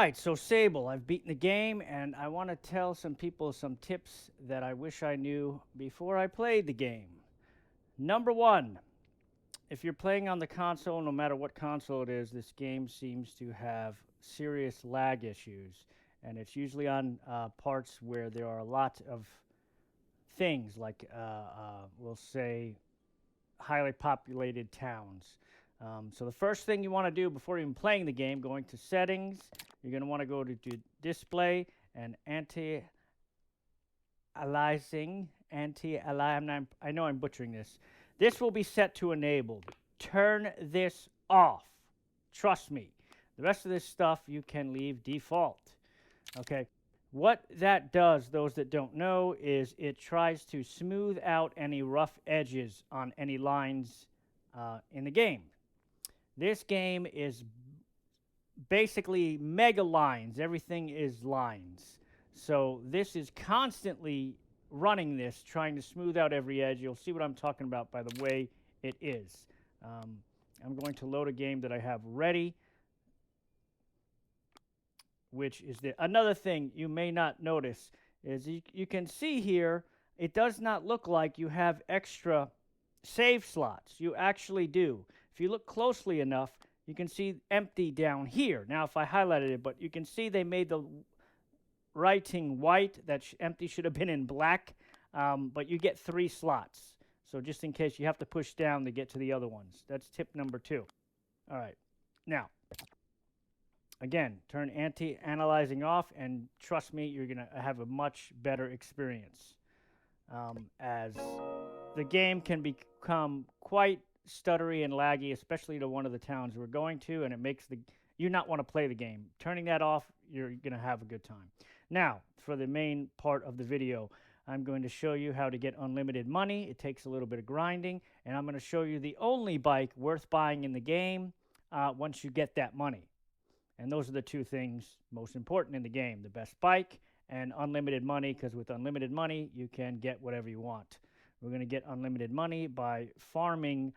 right, so Sable, I've beaten the game, and I want to tell some people some tips that I wish I knew before I played the game. Number one, if you're playing on the console, no matter what console it is, this game seems to have serious lag issues, and it's usually on parts where there are a lot of things, like we'll say highly populated towns. So the first thing you want to do before even playing the game, going to settings, you're going to want to go to display and anti-aliasing. I know I'm butchering this. This will be set to enabled. Turn this off. Trust me. The rest of this stuff you can leave default. Okay. What that does, those that don't know, is it tries to smooth out any rough edges on any lines in the game. This game is basically mega lines. Everything is lines. So this is constantly running this, trying to smooth out every edge. You'll see what I'm talking about by the way it is. I'm going to load a game that I have ready, which is another thing you may not notice is you can see here, it does not look like you have extra save slots. You actually do. If you look closely enough, you can see empty down here. Now, if I highlighted it, but you can see they made the writing white. That empty should have been in black, but you get 3 slots. So just in case, you have to push down to get to the other ones. That's tip number 2. All right. Now, again, turn anti-analyzing off, and trust me, you're going to have a much better experience, as the game can become quite stuttery and laggy, especially to one of the towns we're going to, and it makes you not want to play the game. Turning that off, you're going to have a good time. Now, for the main part of the video, I'm going to show you how to get unlimited money. It takes a little bit of grinding, and I'm going to show you the only bike worth buying in the game once you get that money. And those are the 2 things most important in the game, the best bike and unlimited money, because with unlimited money, you can get whatever you want. We're going to get unlimited money by farming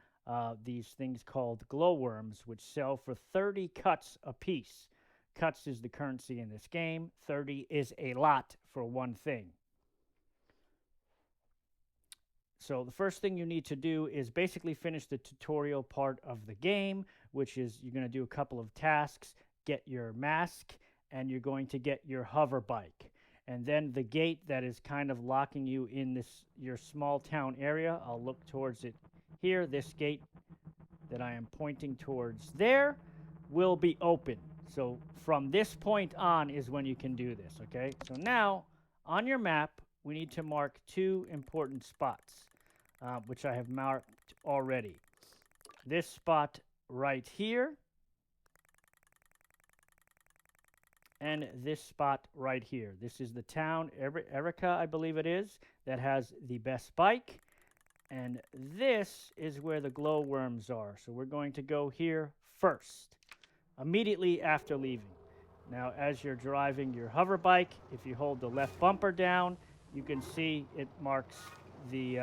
these things called glowworms, which sell for 30 cuts a piece. Cuts is the currency in this game. 30 is a lot for one thing. So the first thing you need to do is basically finish the tutorial part of the game, which is you're going to do a couple of tasks, get your mask, and you're going to get your hover bike. And then the gate that is kind of locking you in your small town area, I'll look towards it here. This gate that I am pointing towards there will be open. So from this point on is when you can do this, okay? So now, on your map, we need to mark 2 important spots, which I have marked already. This spot right here, and this spot right here. This is the town, Erica, I believe it is, that has the best bike. And this is where the glowworms are. So we're going to go here first, immediately after leaving. Now, as you're driving your hover bike, if you hold the left bumper down, you can see it marks the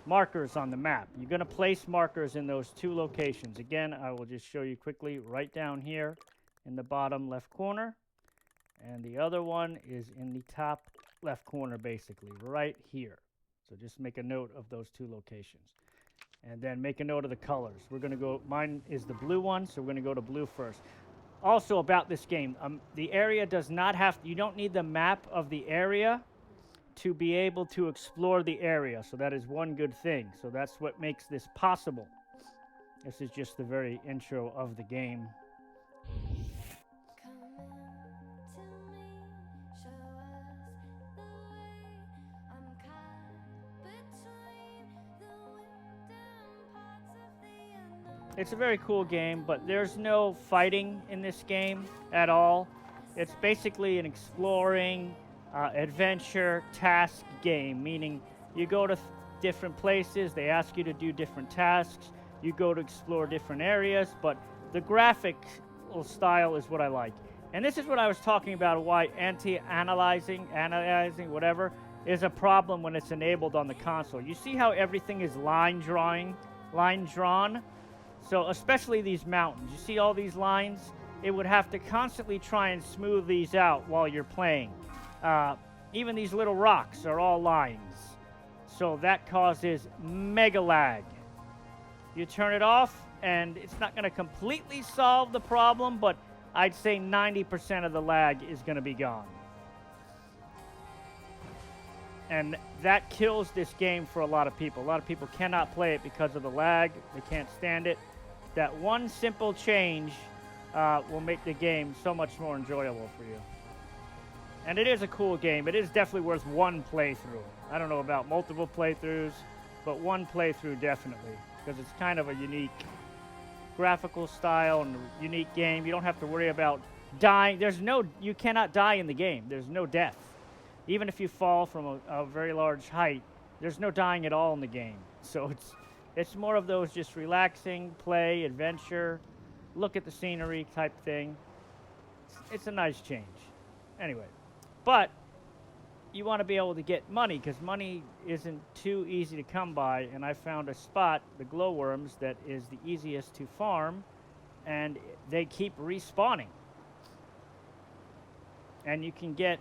markers on the map. You're going to place markers in those 2 locations. Again, I will just show you quickly right down here in the bottom left corner. And the other one is in the top left corner, basically, right here. So just make a note of those 2 locations. And then make a note of the colors. We're going to go, mine is the blue one, so we're going to go to blue first. Also about this game, the area does not have, you don't need the map of the area to be able to explore the area. So that is one good thing. So that's what makes this possible. This is just the very intro of the game. It's a very cool game, but there's no fighting in this game at all. It's basically an exploring, adventure, task game, meaning you go to different places, they ask you to do different tasks, you go to explore different areas, but the graphic style is what I like. And this is what I was talking about, why anti-analyzing, whatever, is a problem when it's enabled on the console. You see how everything is line drawn? So especially these mountains. You see all these lines? it would have to constantly try and smooth these out while you're playing. Even these little rocks are all lines. So that causes mega lag. You turn it off, and it's not going to completely solve the problem, but I'd say 90% of the lag is going to be gone. And that kills this game for a lot of people. A lot of people cannot play it because of the lag. They can't stand it. That one simple change will make the game so much more enjoyable for you. And it is a cool game. It is definitely worth one playthrough. I don't know about multiple playthroughs, but one playthrough definitely, because it's kind of a unique graphical style and unique game. You don't have to worry about dying. You cannot die in the game. There's no death. Even if you fall from a very large height, there's no dying at all in the game. So it's more of those just relaxing, play, adventure, look at the scenery type thing. It's a nice change. Anyway, but you want to be able to get money, because money isn't too easy to come by, and I found a spot, the glowworms, that is the easiest to farm, and they keep respawning. And you can get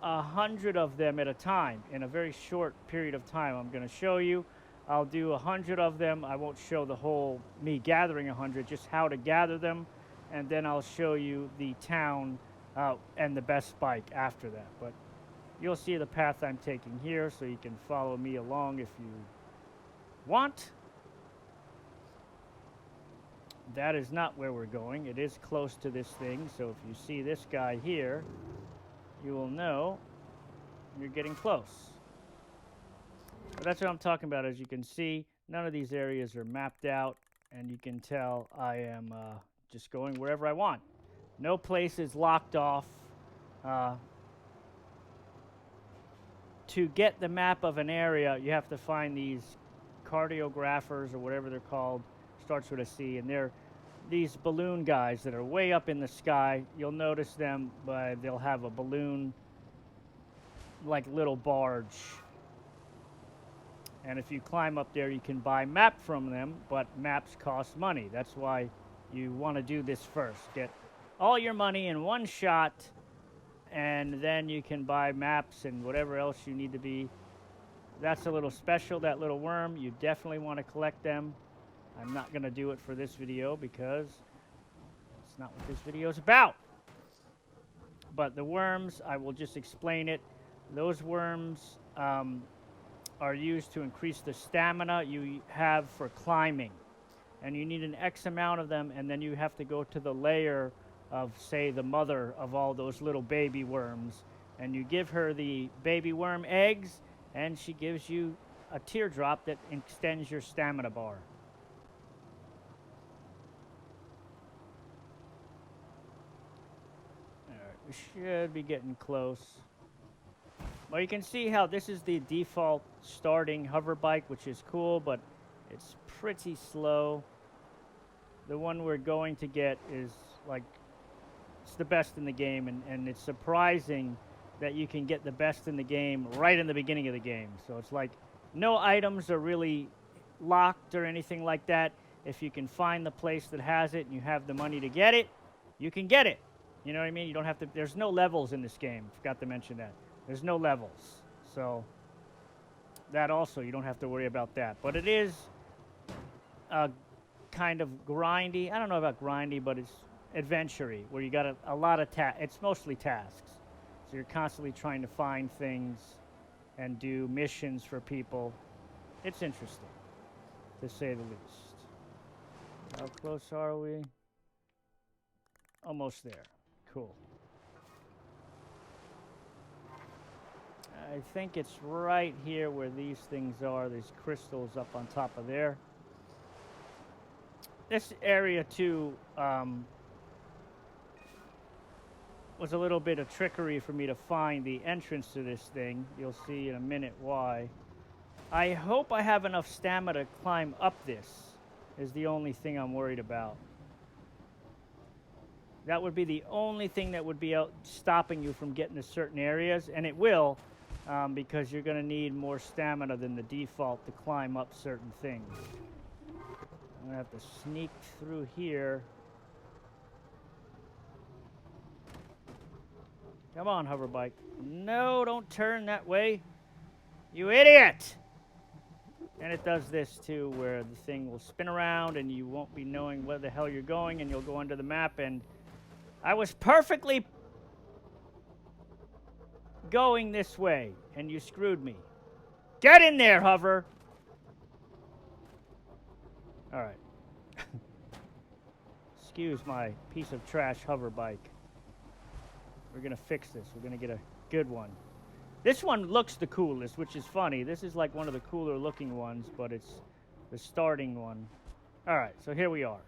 100 of them at a time in a very short period of time. I'm going to show you. I'll do 100 of them. I won't show the whole me gathering 100, just how to gather them, and then I'll show you the town and the best spike after that. But you'll see the path I'm taking here, so you can follow me along if you want. That is not where we're going. It is close to this thing, so if you see this guy here, you will know you're getting close. But that's what I'm talking about. As you can see, none of these areas are mapped out, and you can tell I am just going wherever I want. No place is locked off. To get the map of an area, you have to find these cartographers, or whatever they're called. Starts with a C, and they're these balloon guys that are way up in the sky. You'll notice them, but they'll have a balloon, like little barge. And if you climb up there, you can buy map from them, but maps cost money. That's why you want to do this first. Get all your money in one shot, and then you can buy maps and whatever else you need to be. That's a little special, that little worm. You definitely want to collect them. I'm not going to do it for this video because it's not what this video is about. But the worms, I will just explain it. Those worms are used to increase the stamina you have for climbing. And you need an X amount of them, and then you have to go to the layer of, say, the mother of all those little baby worms. And you give her the baby worm eggs, and she gives you a teardrop that extends your stamina bar. Alright, we should be getting close. Well, you can see how this is the default starting hover bike, which is cool, but it's pretty slow. The one we're going to get is like, it's the best in the game, and it's surprising that you can get the best in the game right in the beginning of the game. So it's like no items are really locked or anything like that. If you can find the place that has it and you have the money to get it, you can get it. You know what I mean? You don't have to, there's no levels in this game. Forgot to mention that. There's no levels. So that also, you don't have to worry about that. But it is kind of grindy. I don't know about grindy, but it's adventure-y, where you got a lot of it's mostly tasks. So you're constantly trying to find things and do missions for people. It's interesting, to say the least. How close are we? Almost there. Cool. I think it's right here where these things are, these crystals up on top of there. This area, too, was a little bit of trickery for me to find the entrance to this thing. You'll see in a minute why. I hope I have enough stamina to climb up this, is the only thing I'm worried about. That would be the only thing that would be stopping you from getting to certain areas, and it will, because you're going to need more stamina than the default to climb up certain things. I'm going to have to sneak through here. Come on, hover bike. No, don't turn that way. You idiot! And it does this too, where the thing will spin around and you won't be knowing where the hell you're going, and you'll go under the map. And I was perfectly going this way, and you screwed me. Get in there, hover! All right. Excuse my piece of trash hover bike. We're going to fix this. We're going to get a good one. This one looks the coolest, which is funny. This is like one of the cooler looking ones, but it's the starting one. All right, so here we are.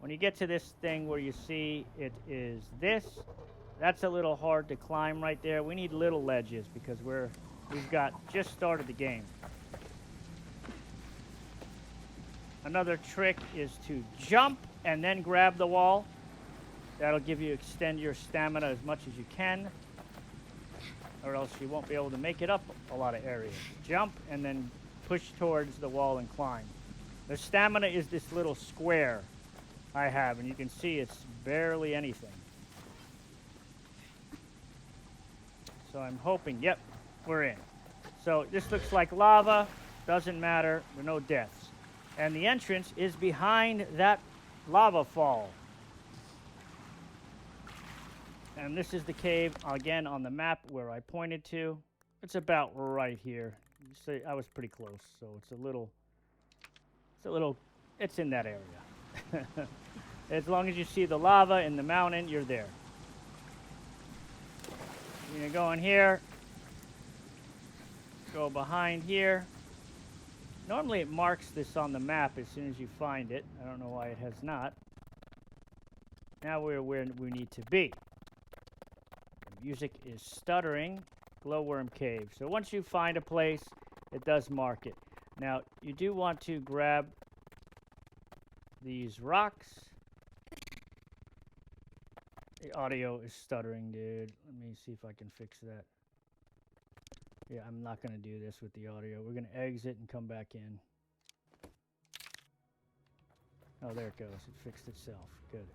When you get to this thing where you see it is this, that's a little hard to climb right there. We need little ledges because we've got just started the game. Another trick is to jump and then grab the wall. That'll extend your stamina as much as you can, or else you won't be able to make it up a lot of areas. Jump and then push towards the wall and climb. The stamina is this little square I have, and you can see it's barely anything. So I'm hoping, yep, we're in. So this looks like lava, doesn't matter, there are no deaths. And the entrance is behind that lava fall. And this is the cave, again, on the map where I pointed to. It's about right here. So I was pretty close, so it's in that area. As long as you see the lava in the mountain, you're there. You're gonna go in here, go behind here. Normally it marks this on the map as soon as you find it. I don't know why it has not. Now we're where we need to be. The music is stuttering. Glowworm Cave. So once you find a place, it does mark it. Now, you do want to grab these rocks. The audio is stuttering, dude. Let me see if I can fix that. Yeah, I'm not going to do this with the audio. We're going to exit and come back in. Oh, there it goes. It fixed itself. Good.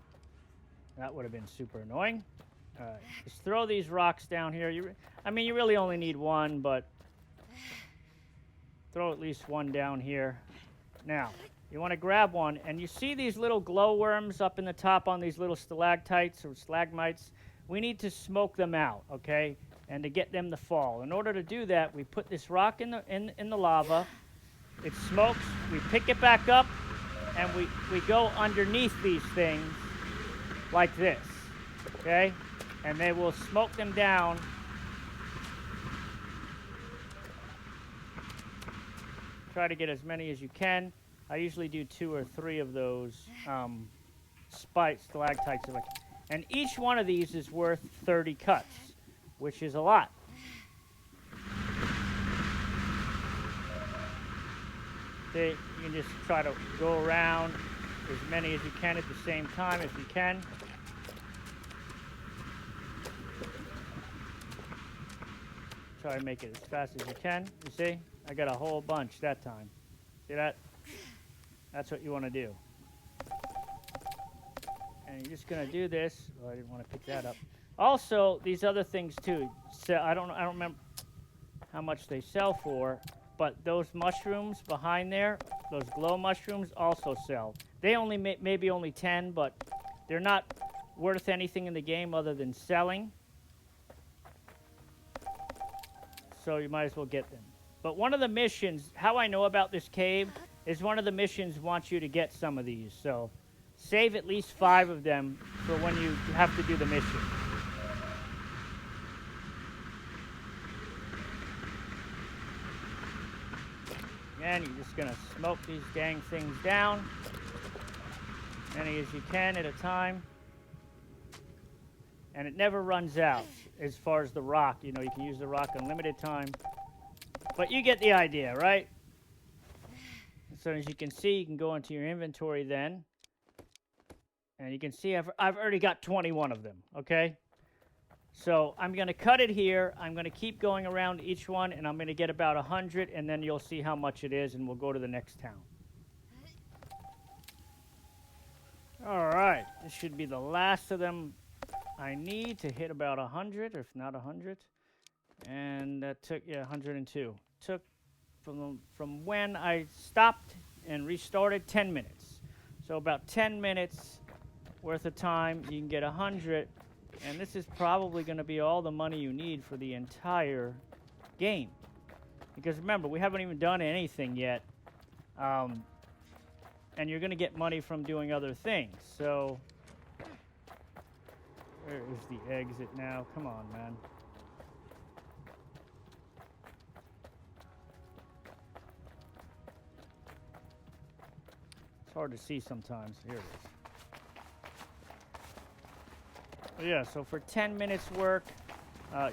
That would have been super annoying. All right. Just throw these rocks down here. You really only need one, but throw at least one down here. Now, you want to grab one, and you see these little glowworms up in the top on these little stalactites or stalagmites. We need to smoke them out, okay? And to get them to fall. In order to do that, we put this rock in the lava. It smokes. We pick it back up, and we go underneath these things like this, okay? And they will smoke them down. Try to get as many as you can. I usually do 2 or 3 of those stalactites. And each one of these is worth 30 cuts, which is a lot. See, you can just try to go around as many as you can at the same time if you can. Try to make it as fast as you can. You see? I got a whole bunch that time. See that? That's what you want to do. And you're just going to do this. Oh, I didn't want to pick that up. Also, these other things too. So I don't remember how much they sell for, but those mushrooms behind there, those glow mushrooms also sell. They only maybe only 10, but they're not worth anything in the game other than selling. So you might as well get them. But one of the missions, how I know about this cave, is one of the missions wants you to get some of these. So save at least 5 of them for when you have to do the mission. Again, you're just going to smoke these dang things down. Many as you can at a time. And it never runs out as far as the rock. You know, you can use the rock unlimited time. But you get the idea, right? So as you can see, you can go into your inventory then. And you can see I've already got 21 of them, okay? So I'm going to cut it here. I'm going to keep going around each one, and I'm going to get about 100, and then you'll see how much it is, and we'll go to the next town. All right. This should be the last of them I need to hit about 100, or if not 100. And that took, yeah, 102. Took from when I stopped and restarted 10 minutes. So about 10 minutes worth of time, you can get 100. And this is probably going to be all the money you need for the entire game. Because remember, we haven't even done anything yet. And you're going to get money from doing other things. So, where is the exit now? Come on, man. It's hard to see sometimes. Here it is. Yeah, so for 10 minutes work,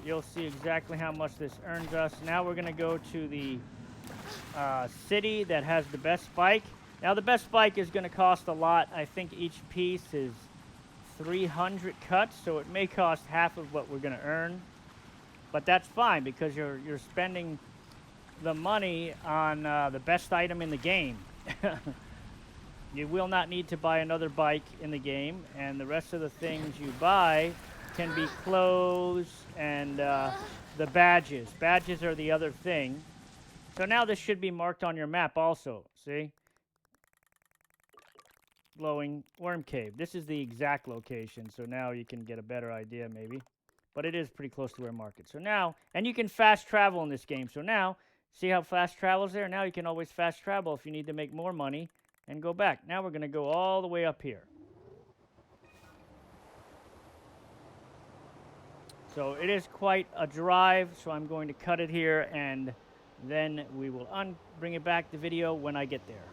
you'll see exactly how much this earns us. Now we're going to go to the city that has the best bike. Now the best bike is going to cost a lot. I think each piece is 300 cuts, so it may cost half of what we're going to earn. But that's fine because you're spending the money on the best item in the game. You will not need to buy another bike in the game, and the rest of the things you buy can be clothes and the badges. Badges are the other thing. So now this should be marked on your map also. See? Glowing worm cave. This is the exact location, so now you can get a better idea maybe. But it is pretty close to where market. So now, and you can fast travel in this game. So now, see how fast travel's there? Now you can always fast travel if you need to make more money and go back. Now we're going to go all the way up here. So it is quite a drive, so I'm going to cut it here, and then we will bring it back the video when I get there.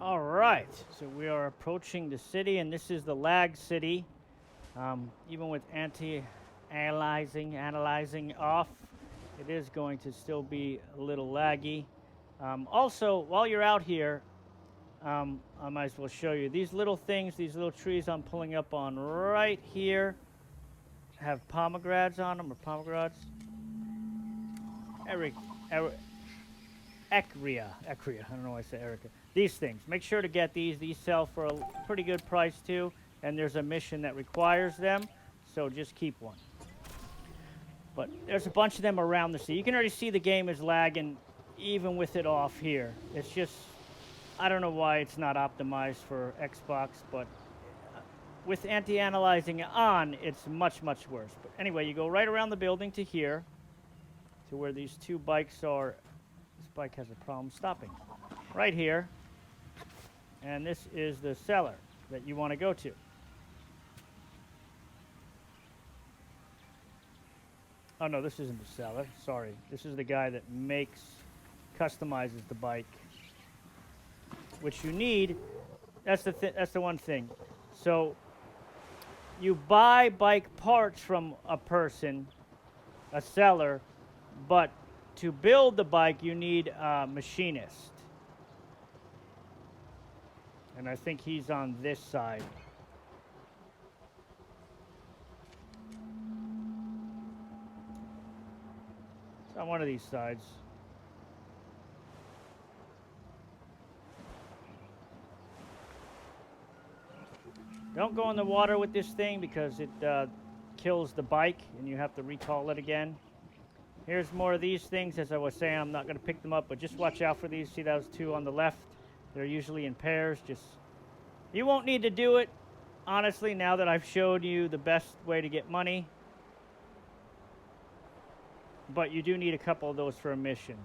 All right, so we are approaching the city, and this is the lag city. Even with analyzing off, it is going to still be a little laggy. Also, while you're out here, I might as well show you these little things, these little trees I'm pulling up on right here have pomegranates on them, or pomegranates. Ecria. I don't know why I say Erica. These things. Make sure to get these. These sell for a pretty good price too, and there's a mission that requires them, so just keep one. But there's a bunch of them around the sea. You can already see the game is lagging even with it off here. It's just, I don't know why it's not optimized for Xbox, but with anti-analyzing on, it's much, much worse. But anyway, you go right around the building to here, to where these two bikes are. This bike has a problem stopping. Right here. And this is the cellar that you want to go to. Oh, no, this isn't the seller. Sorry. This is the guy that customizes the bike. Which you need. That's the one thing. So, you buy bike parts from a person, a seller, but to build the bike, you need a machinist. And I think he's on this side. It's on one of these sides. Don't go in the water with this thing because it kills the bike and you have to recall it again. Here's more of these things. As I was saying, I'm not going to pick them up, but just watch out for these. See those two on the left? They're usually in pairs. You won't need to do it, honestly, now that I've showed you the best way to get money. But you do need a couple of those for a mission.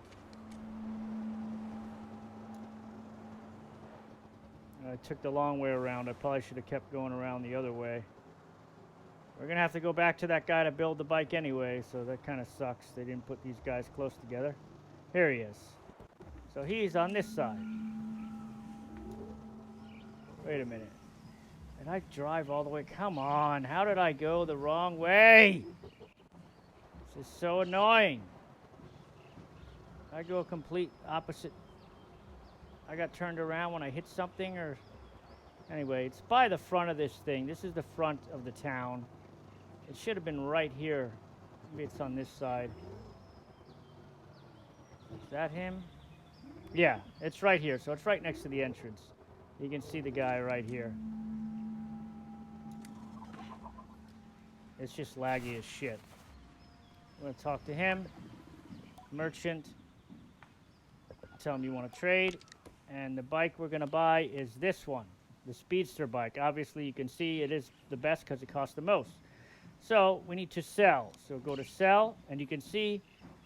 I took the long way around. I probably should have kept going around the other way. We're going to have to go back to that guy to build the bike anyway, so that kind of sucks. They didn't put these guys close together. Here he is. So he's on this side. Wait a minute. Did I drive all the way? Come on. How did I go the wrong way? This is so annoying. I go a complete opposite. I got turned around when I hit something, or... Anyway, it's by the front of this thing. This is the front of the town. It should have been right here. Maybe it's on this side. Is that him? Yeah, it's right here. So it's right next to the entrance. You can see the guy right here. It's just laggy as shit. I'm going to talk to him. Merchant. Tell him you want to trade. And the bike we're going to buy is this one. The Speedster bike. Obviously, you can see it is the best because it costs the most. So we need to sell. So go to sell, and you can see,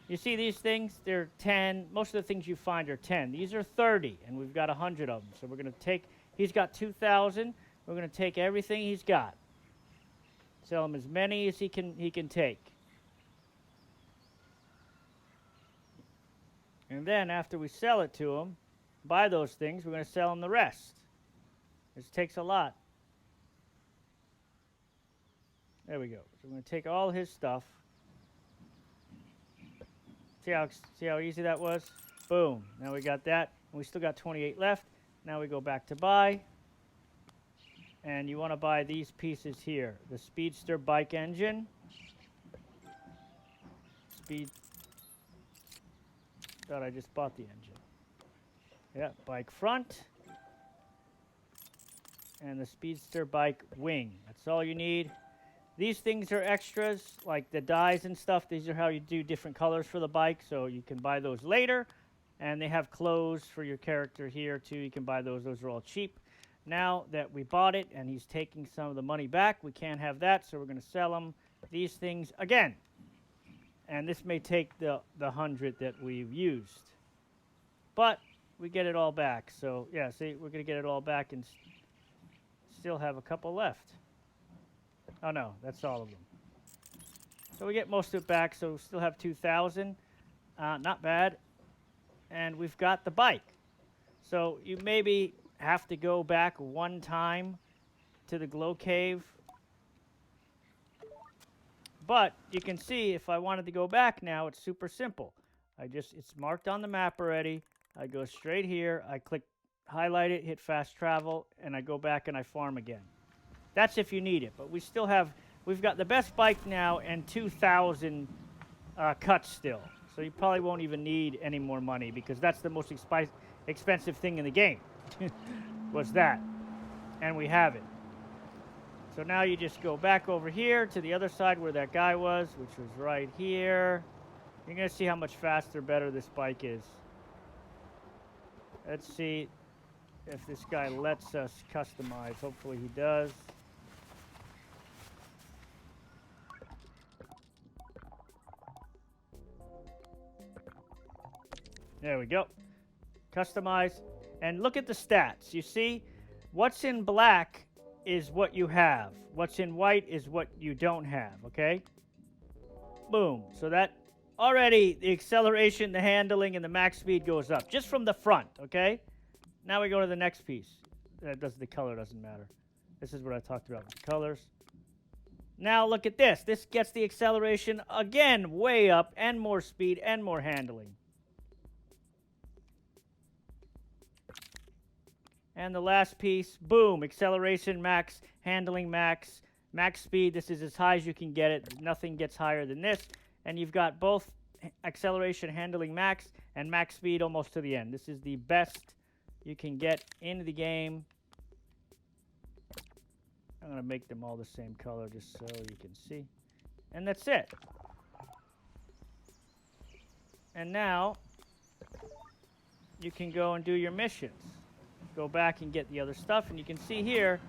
you see these things? They're 10. Most of the things you find are 10. These are 30, and we've got 100 of them. So we're going to take, he's got 2,000. We're going to take everything he's got. Sell him as many as he can take. And then after we sell it to him, buy those things, we're going to sell him the rest. This takes a lot. There we go. So we're going to take all his stuff. See how easy that was? Boom. Now we got that. And we still got 28 left. Now we go back to buy. And you want to buy these pieces here. The Speedster bike engine. Thought I just bought the engine. Yeah, bike front. And the Speedster bike wing. That's all you need. These things are extras, like the dies and stuff. These are how you do different colors for the bike, so you can buy those later. And they have clothes for your character here, too. You can buy those. Those are all cheap. Now that we bought it and he's taking some of the money back, we can't have that, so we're going to sell him these things again. And this may take the 100 that we've used. But we get it all back. So, yeah, see, we're going to get it all back and still have a couple left. Oh, no, that's all of them. So we get most of it back, so we still have 2,000. Not bad. And we've got the bike. So you maybe have to go back one time to the glow cave. But you can see if I wanted to go back now, it's super simple. It's marked on the map already. I go straight here, I click, highlight it, hit fast travel, and I go back and I farm again. That's if you need it, but we've got the best bike now and 2,000 cuts still. So you probably won't even need any more money because that's the most expensive thing in the game, was that. And we have it. So now you just go back over here to the other side where that guy was, which was right here. You're going to see how much faster, better this bike is. Let's see if this guy lets us customize. Hopefully he does. There we go. Customize. And look at the stats. You see, what's in black is what you have. What's in white is what you don't have, okay? Boom. So that already the acceleration, the handling, and the max speed goes up just from the front, okay? Now we go to the next piece. The color doesn't matter. This is what I talked about with the colors. Now look at this. This gets the acceleration again way up and more speed and more handling. And the last piece, boom, acceleration max, handling max, max speed. This is as high as you can get it. Nothing gets higher than this. And you've got both acceleration, handling max, and max speed almost to the end. This is the best you can get in the game. I'm going to make them all the same color just so you can see. And that's it. And now you can go and do your missions. Go back and get the other stuff, and you can see here,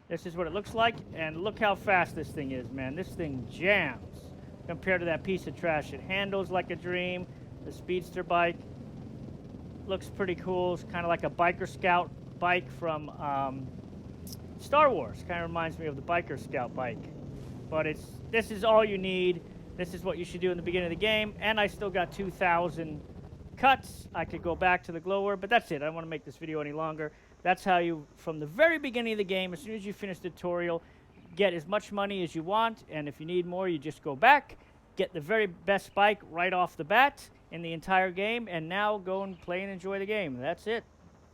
this is what it looks like, and look how fast this thing is, man. This thing jams compared to that piece of trash. It handles like a dream. The Speedster bike looks pretty cool. It's kind of like a Biker Scout bike from Star Wars. Kind of reminds me of the Biker Scout bike. But this is all you need. This is what you should do in the beginning of the game, and I still got 2,000 cuts. I could go back to the glower, but that's it. I don't want to make this video any longer. That's how you, from the very beginning of the game, as soon as you finish the tutorial, get as much money as you want, and if you need more, you just go back, get the very best bike right off the bat in the entire game, and now go and play and enjoy the game. That's it.